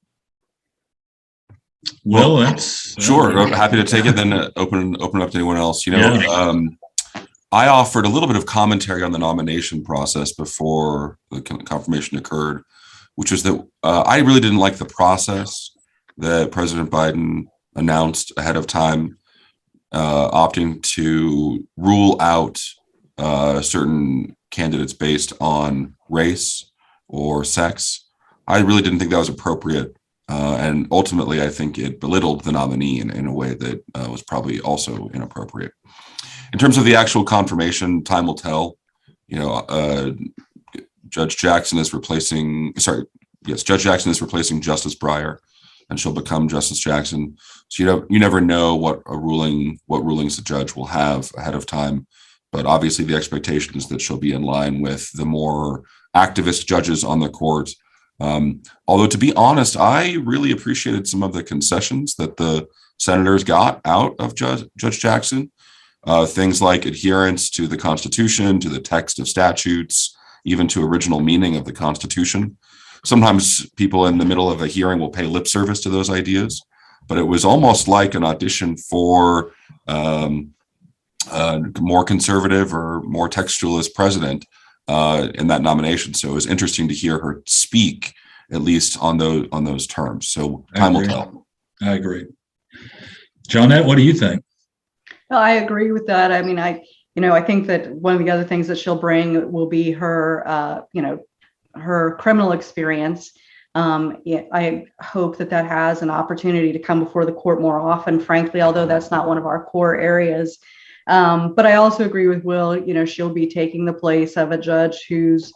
Will, that's sure. Happy to take it. Then open up to anyone else. I offered a little bit of commentary on the nomination process before the confirmation occurred, which is that I really didn't like the process that President Biden announced ahead of time, opting to rule out certain candidates based on race or sex. I really didn't think that was appropriate. And ultimately, I think it belittled the nominee in a way that was probably also inappropriate. In terms of the actual confirmation, time will tell. Judge Jackson is replacing Justice Breyer, and she'll become Justice Jackson. So you never know what rulings the judge will have ahead of time. But obviously, the expectation is that she'll be in line with the more activist judges on the court. Although, to be honest, I really appreciated some of the concessions that the senators got out of Judge Jackson. Things like adherence to the Constitution, to the text of statutes, even to original meaning of the Constitution. Sometimes people in the middle of a hearing will pay lip service to those ideas, but it was almost like an audition for a more conservative or more textualist president in that nomination. So it was interesting to hear her speak, at least on those terms. So time will tell. I agree. Johnette, what do you think? No, I agree with that. I mean, I think that one of the other things that she'll bring will be her, her criminal experience. I hope that has an opportunity to come before the court more often, frankly, although that's not one of our core areas. But I also agree with Will, she'll be taking the place of a judge who's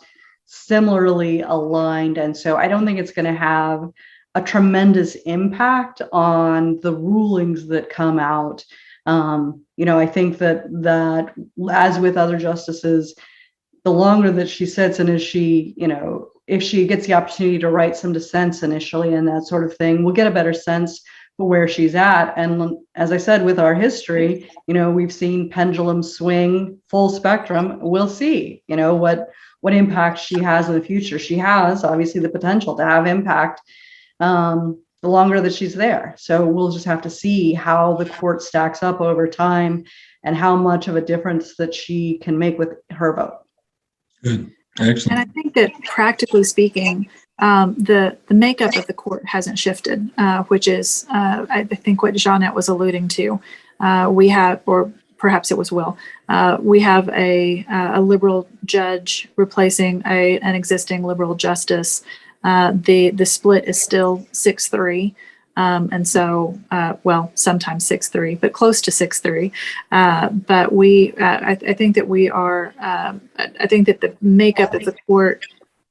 similarly aligned. And so I don't think it's going to have a tremendous impact on the rulings that come out. I think that as with other justices, the longer that she sits and as she, if she gets the opportunity to write some dissents initially and that sort of thing, we'll get a better sense for where she's at. And as I said, with our history, we've seen pendulums swing full spectrum. We'll see, what impact she has in the future. She has obviously the potential to have impact. the longer that she's there. So we'll just have to see how the court stacks up over time and how much of a difference that she can make with her vote. Good. Excellent. And I think that practically speaking, the makeup of the court hasn't shifted, which is, I think, what Jeanette was alluding to. We have, or perhaps it was Will, we have a liberal judge replacing an existing liberal justice. The split is still 6-3. And so, well, sometimes 6-3, but close to 6-3. But I think that we are, I think that the makeup of the court,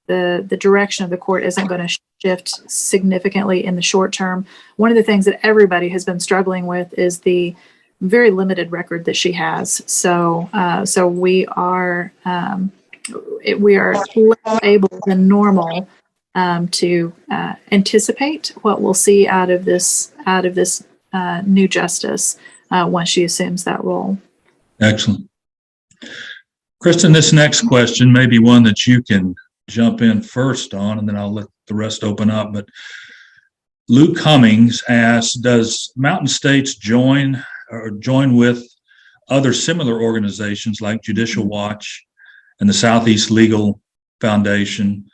the direction of the court isn't going to shift significantly in the short term. One of the things that everybody has been struggling with is the very limited record that she has. So we are less able than normal to anticipate what we'll see out of this new justice once she assumes that role. Excellent. Kristen, this next question may be one that you can jump in first on, and then I'll let the rest open up. But Luke Cummings asks, does Mountain States join with other similar organizations like Judicial Watch and the Southeast Legal Foundation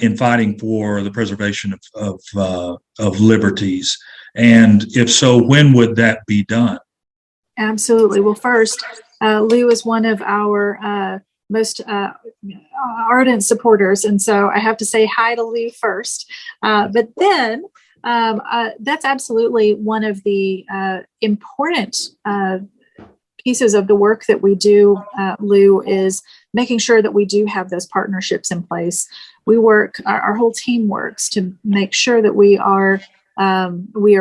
in fighting for the preservation of liberties? And if so, when would that be done? Absolutely. Well, first, Lou is one of our most ardent supporters. And so I have to say hi to Lou first. But then that's absolutely one of the important pieces of the work that we do, Lou, is making sure that we do have those partnerships in place. We work, our whole team works to make sure that we are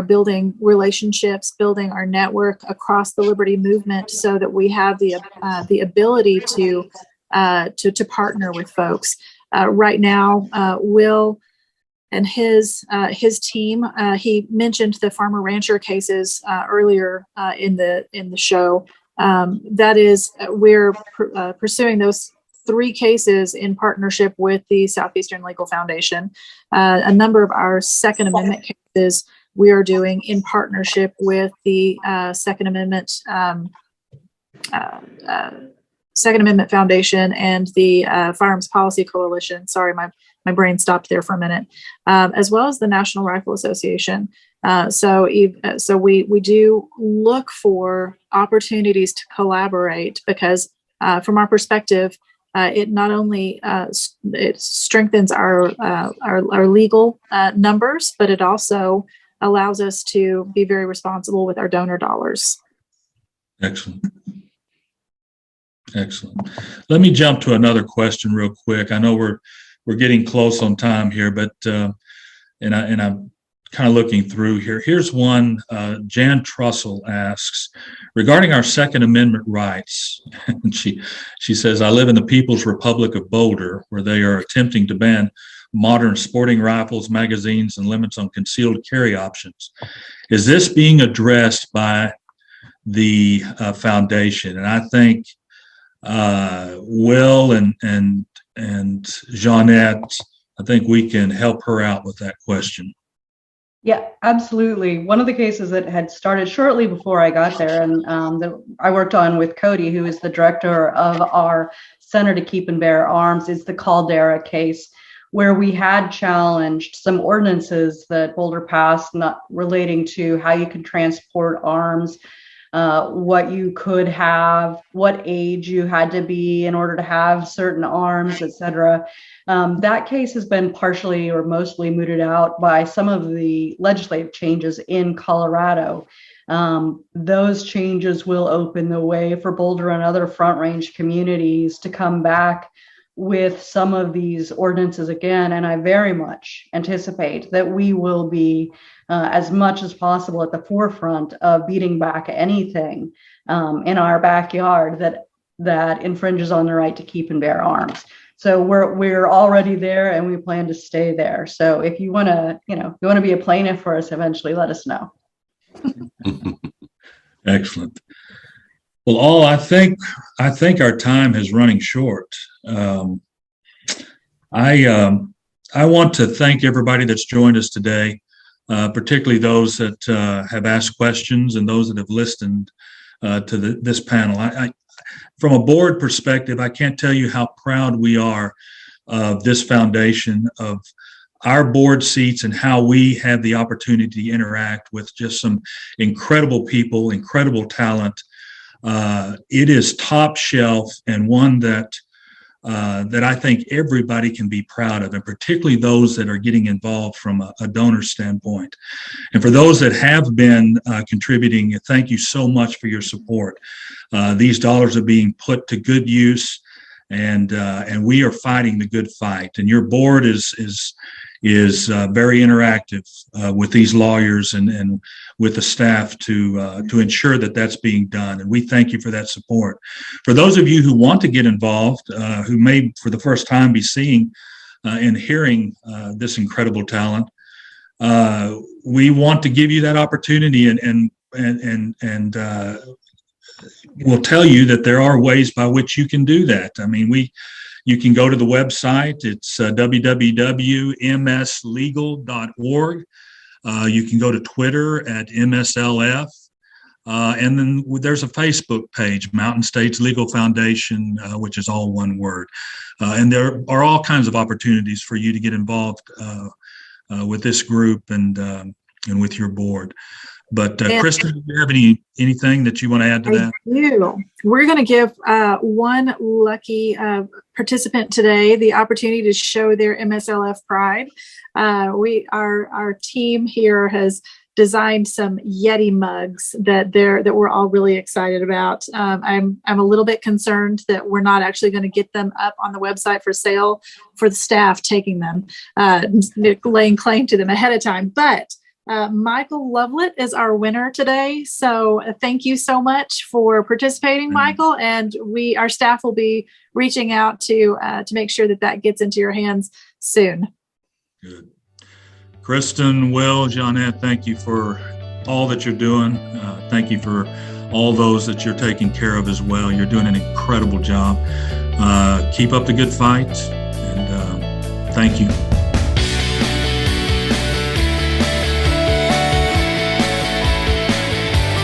building relationships, building our network across the liberty movement, so that we have the ability to partner with folks. Right now, Will and his team, he mentioned the farmer rancher cases earlier in the show. That is, we're pursuing those 3 cases in partnership with the Southeastern Legal Foundation. A number of our Second Amendment cases we are doing in partnership with the Second Amendment Foundation and the Firearms Policy Coalition. Sorry, my brain stopped there for a minute. As well as the National Rifle Association. So we do look for opportunities to collaborate, because from our perspective, it not only it strengthens our legal numbers, but it also allows us to be very responsible with our donor dollars. Excellent. Let me jump to another question real quick. I know we're getting close on time here, but and I'm kind of looking through here. Here's one. Jan Trussell asks, regarding our Second Amendment rights, and she says, I live in the People's Republic of Boulder, where they are attempting to ban modern sporting rifles, magazines, and limits on concealed carry options. Is this being addressed by the foundation? And I think Will and Jeanette, I think we can help her out with that question. Yeah, absolutely. One of the cases that had started shortly before I got there, and that I worked on with Cody, who is the director of our Center to Keep and Bear Arms, is the Caldera case, where we had challenged some ordinances that Boulder passed, not relating to how you can transport arms, what you could have, what age you had to be in order to have certain arms, etc. That case has been partially or mostly mooted out by some of the legislative changes in Colorado. Those changes will open the way for Boulder and other Front Range communities to come back with some of these ordinances again. And I very much anticipate that we will be as much as possible at the forefront of beating back anything in our backyard that infringes on the right to keep and bear arms. So we're already there, and we plan to stay there. So if you want to be a plaintiff for us eventually, let us know. Excellent. Well, I think our time is running short. I want to thank everybody that's joined us today. particularly those that have asked questions and those that have listened to this panel. From a board perspective, I can't tell you how proud we are of this foundation, of our board seats, and how we have the opportunity to interact with just some incredible people, incredible talent. It is top shelf, and one that I think everybody can be proud of, and particularly those that are getting involved from a donor standpoint. And for those that have been contributing, thank you so much for your support. These dollars are being put to good use, and we are fighting the good fight. And your board is very interactive with these lawyers and with the staff to ensure that that's being done. And we thank you for that support. For those of you who want to get involved, who may for the first time be seeing and hearing this incredible talent, we want to give you that opportunity, and we'll tell you that there are ways by which you can do that. I mean, you can go to the website. It's www.mslegal.org. You can go to Twitter at MSLF. And then there's a Facebook page, Mountain States Legal Foundation, which is all one word. And there are all kinds of opportunities for you to get involved with this group and with your board. But Kristen, do you have anything that you want to add to that? I do. We're going to give one lucky participant today the opportunity to show their MSLF pride. Our team here has designed some Yeti mugs that we're all really excited about. I'm a little bit concerned that we're not actually going to get them up on the website for sale for the staff taking them, laying claim to them ahead of time. But Michael Lovelet is our winner today. So thank you so much for participating, Michael. And our staff will be reaching out to make sure that gets into your hands soon. Good. Kristen, Will, Jeanette, thank you for all that you're doing. Thank you for all those that you're taking care of as well. You're doing an incredible job. Keep up the good fight, and thank you.